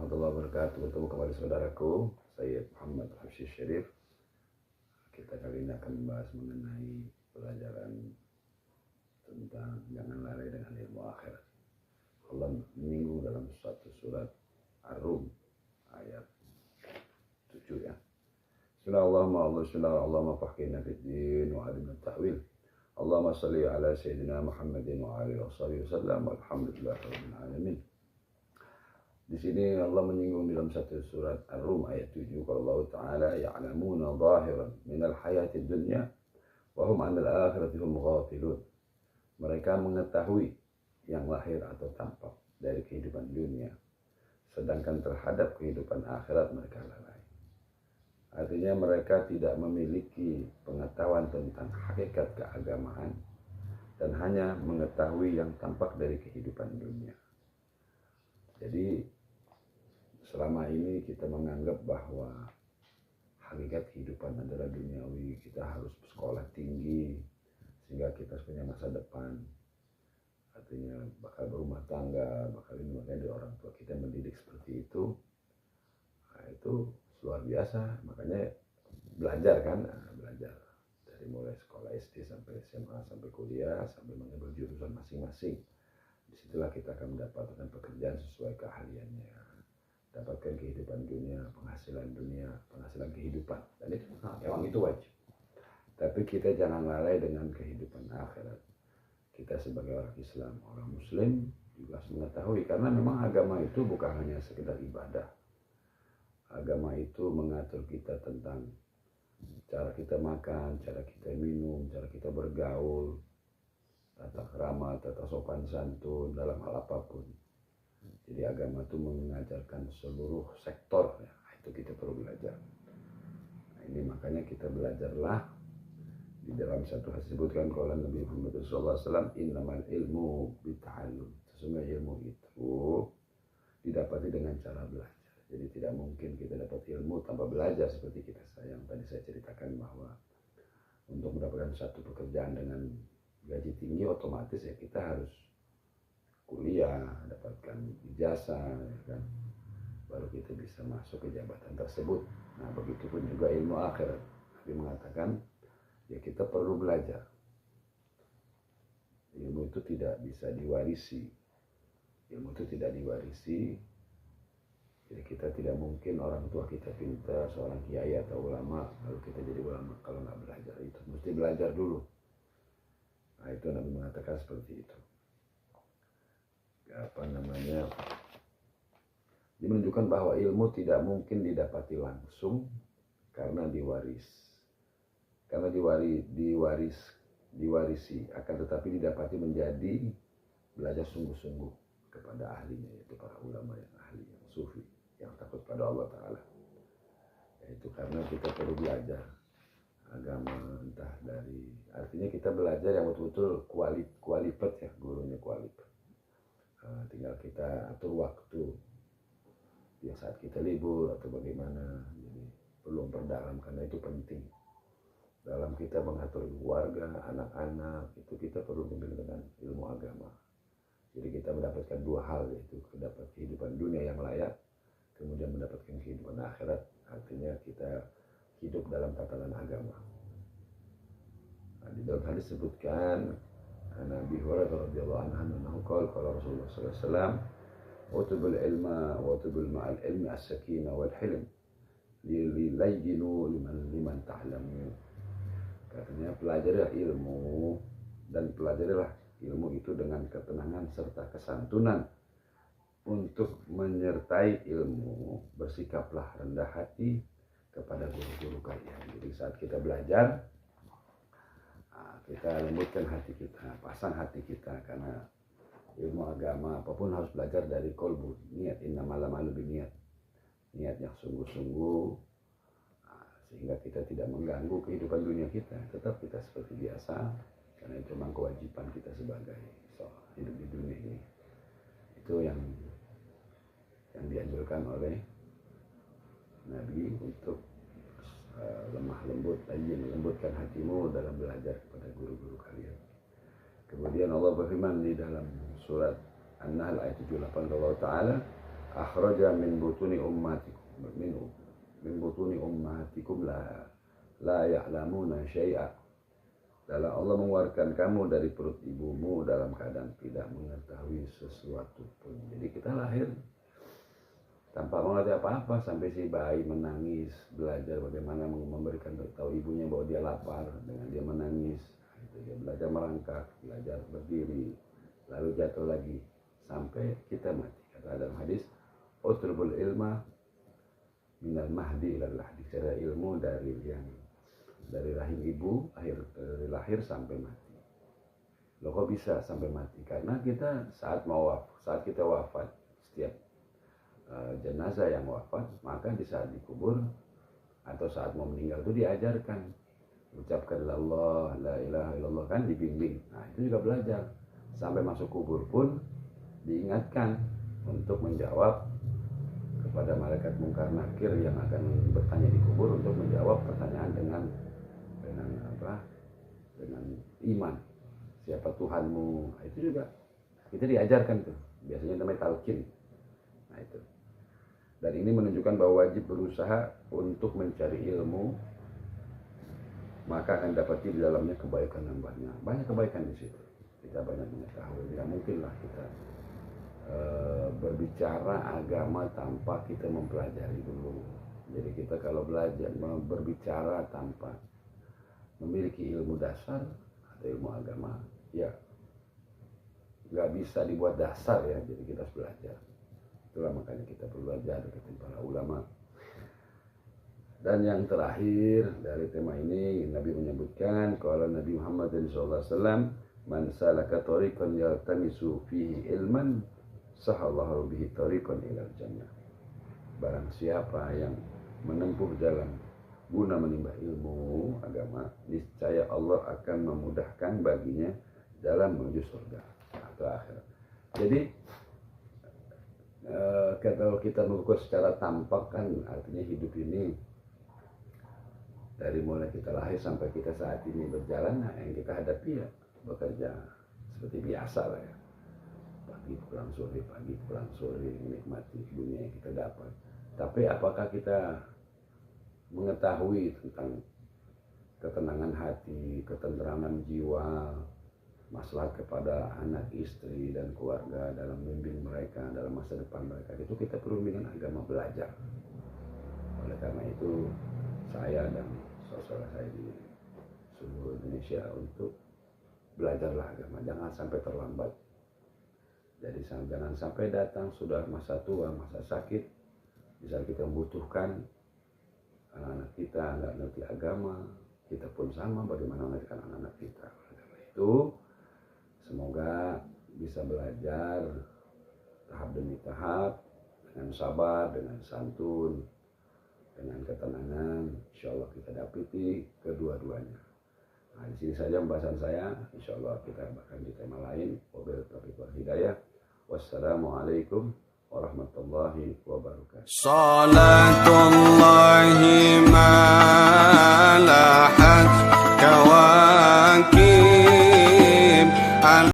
warahmatullahi wabarakatuh. Bertemu kembali saudaraku, saya Muhammad Hafsyih Syarif. Kita kali ini akan membahas mengenai pelajaran tentang jangan lalai dengan ilmu akhirat. Allah menyinggung dalam suatu surat Ar-Rum ayat 7 ya. Bismillahirrahmanirrahim. Faqihna fid din wa alimna ta'wil. Allahumma salli ala sayyidina Muhammadin wa alihi wasallam. Walhamdulillahirabbil alamin. Di sini Allah menyinggung dalam satu surat Ar-Rum ayat 7 kalau Allah Ta'ala ya'lamuna zahiran minal hayatid dunya wa hum 'anil akhirati hum ghafilun. Mereka mengetahui yang lahir atau tampak dari kehidupan dunia, sedangkan terhadap kehidupan akhirat mereka lalai. Artinya mereka tidak memiliki pengetahuan tentang hakikat keagamaan dan hanya mengetahui yang tampak dari kehidupan dunia. Jadi selama ini kita menganggap bahwa hakikat kehidupan adalah duniawi, kita harus sekolah tinggi sehingga kita punya masa depan, artinya bakal berumah tangga, bakal ini, makanya dari orang tua kita mendidik seperti itu. Nah, itu luar biasa, makanya belajar kan, belajar dari mulai sekolah SD sampai SMA sampai kuliah sampai mengambil jurusan masing-masing. Disitulah kita akan mendapatkan pekerjaan sesuai keahliannya, dapatkan kehidupan dunia, penghasilan kehidupan, dan itu memang itu wajib. Tapi kita jangan lalai dengan kehidupan akhirat. Kita sebagai orang Islam, orang Muslim juga harus mengetahui, karena memang agama itu bukan hanya sekedar ibadah. Agama itu mengatur kita tentang cara kita makan, cara kita minum, cara kita bergaul, tata krama, tata sopan santun dalam hal apapun. Jadi agama itu mengajarkan seluruh sektor, ya, itu kita perlu belajar. Nah, ini makanya kita belajarlah. Di dalam satu hadis disebutkan kalau Nabi Muhammad SAW, innamal ilmu bita'allum. Sesungguhnya ilmu itu didapati dengan cara belajar. Jadi tidak mungkin kita dapat ilmu tanpa belajar, seperti yang tadi saya ceritakan bahwa untuk mendapatkan satu pekerjaan dengan gaji tinggi otomatis ya kita harus kuliah, dapatkan ijazah, ya kan? Baru kita bisa masuk ke jabatan tersebut. Nah, begitupun juga ilmu akhirat. Nabi mengatakan ya kita perlu belajar. Ilmu itu tidak bisa diwarisi. Ilmu itu tidak diwarisi. Jadi kita tidak mungkin orang tua kita pintar, seorang kiai atau ulama, lalu kita jadi ulama kalau nggak belajar. Itu mesti belajar dulu. Nah, itu Nabi mengatakan seperti itu. Dia menunjukkan bahwa ilmu tidak mungkin didapati langsung karena diwarisi, akan tetapi didapati menjadi belajar sungguh-sungguh kepada ahlinya, yaitu para ulama yang ahli, yang sufi, yang takut pada Allah Ta'ala. Yaitu karena kita perlu belajar agama, entah dari, artinya kita belajar yang betul-betul kualipet ya, gurunya kualipet. Tinggal kita atur waktu yang saat kita libur atau bagaimana. Jadi perlu memperdalam, karena itu penting dalam kita mengatur keluarga, anak-anak. Itu kita perlu dengan ilmu agama. Jadi kita mendapatkan dua hal, yaitu mendapat kehidupan dunia yang layak, kemudian mendapatkan kehidupan akhirat. Artinya kita hidup dalam tatanan agama. Nah, di dalam hadis disebutkan Nabi Hurairah radhiyallahu anhu qala Rasulullah sallallahu alaihi wasallam, "Utubul ilma wa utubul ma'al ilmi as-sakinah wal hilm lilayyinu liman ta'lamu." Katanya pelajarilah ilmu, dan pelajarilah ilmu itu dengan ketenangan serta kesantunan. Untuk menyertai ilmu, bersikaplah rendah hati kepada guru-guru kalian. Jadi saat kita belajar, kita lembutkan hati kita, pasang hati kita, karena ilmu agama apapun harus belajar dari kolbu, niat, innamal a'malu binniyat, niat yang sungguh-sungguh, sehingga kita tidak mengganggu kehidupan dunia kita, tetap kita seperti biasa, karena itu memang kewajiban kita sebagai hidup di dunia ini. Itu yang dianjurkan oleh Nabi untuk lemah lembut, melembutkan hatimu dalam belajar kepada guru-guru kalian. Kemudian Allah berfirman di dalam surat An-Nahl ayat 78, Allah Ta'ala akhraja min butuni ummatikum min butuni ummatikum la ya'lamuna syai'a. Dalam Allah mengeluarkan kamu dari perut ibumu dalam keadaan tidak mengetahui sesuatu pun. Jadi kita lahir tanpa mengerti apa-apa, sampai si bayi menangis, belajar bagaimana memberikan tahu ibunya bahwa dia lapar dengan dia menangis. Dia belajar merangkak, belajar berdiri, lalu jatuh lagi sampai kita mati. Kata dalam hadis, utlubul ilma minal mahdi ilal lahdi. Cari ilmu dari rahim ibu, dari lahir sampai mati. Loh kok bisa sampai mati? Karena kita saat kita wafat, setiap jenazah yang wafat, maka di saat dikubur atau saat mau meninggal itu diajarkan, ucapkan Allah, la ilaha illallah, kan dibimbing. Nah itu juga belajar. Sampai masuk kubur pun diingatkan untuk menjawab kepada malaikat mungkar nakir yang akan bertanya di kubur, untuk menjawab pertanyaan dengan iman. Siapa Tuhanmu? Nah, itu juga kita diajarkan tuh. Biasanya namanya talqin. Nah itu. Dan ini menunjukkan bahwa wajib berusaha untuk mencari ilmu, maka akan dapati di dalamnya kebaikan yang banyak. Banyak kebaikan di situ. Kita banyak mengetahui. Tidak mungkinlah kita berbicara agama tanpa kita mempelajari dulu. Jadi kita kalau belajar berbicara tanpa memiliki ilmu dasar atau ilmu agama, ya nggak bisa dibuat dasar ya. Jadi kita harus belajar. Itulah makanya kita perlu belajar dari para ulama. Dan yang terakhir dari tema ini, Nabi menyebutkan kalau Nabi Muhammad SAW, man salaka tariqan yaltamisu fihi ilman sahallahu bihi tariqan ilal jannah. Barang siapa yang menempuh jalan guna menimba ilmu agama, niscaya Allah akan memudahkan baginya jalan menuju surga atau akhirat. Jadi kalau kita mengukur secara tampak kan artinya hidup ini dari mulai kita lahir sampai kita saat ini berjalan, nah yang kita hadapi ya bekerja seperti biasa lah ya. Pagi pulang sore menikmati dunia yang kita dapat. Tapi apakah kita mengetahui tentang ketenangan hati, ketenteraman jiwa, maslahat kepada anak, istri, dan keluarga dalam membimbing mereka dalam masa depan mereka, itu kita perlu dengan agama belajar. Oleh karena itu saya dan saudara saya di seluruh Indonesia untuk belajarlah agama, jangan sampai terlambat. Jadi jangan sampai datang sudah masa tua, masa sakit, bisa kita membutuhkan anak-anak kita nggak ngerti agama, kita pun sama bagaimana mengajarkan anak-anak kita. Oleh karena itu semoga bisa belajar tahap demi tahap dengan sabar, dengan santun, dengan ketenangan. Insya Allah kita dapati kedua-duanya. Nah, di sini saja pembahasan saya. Insya Allah kita akan di tema lain. Wabillahi taufiq wal hidayah. Wassalamualaikum warahmatullahi wabarakatuh. Salatullahi ma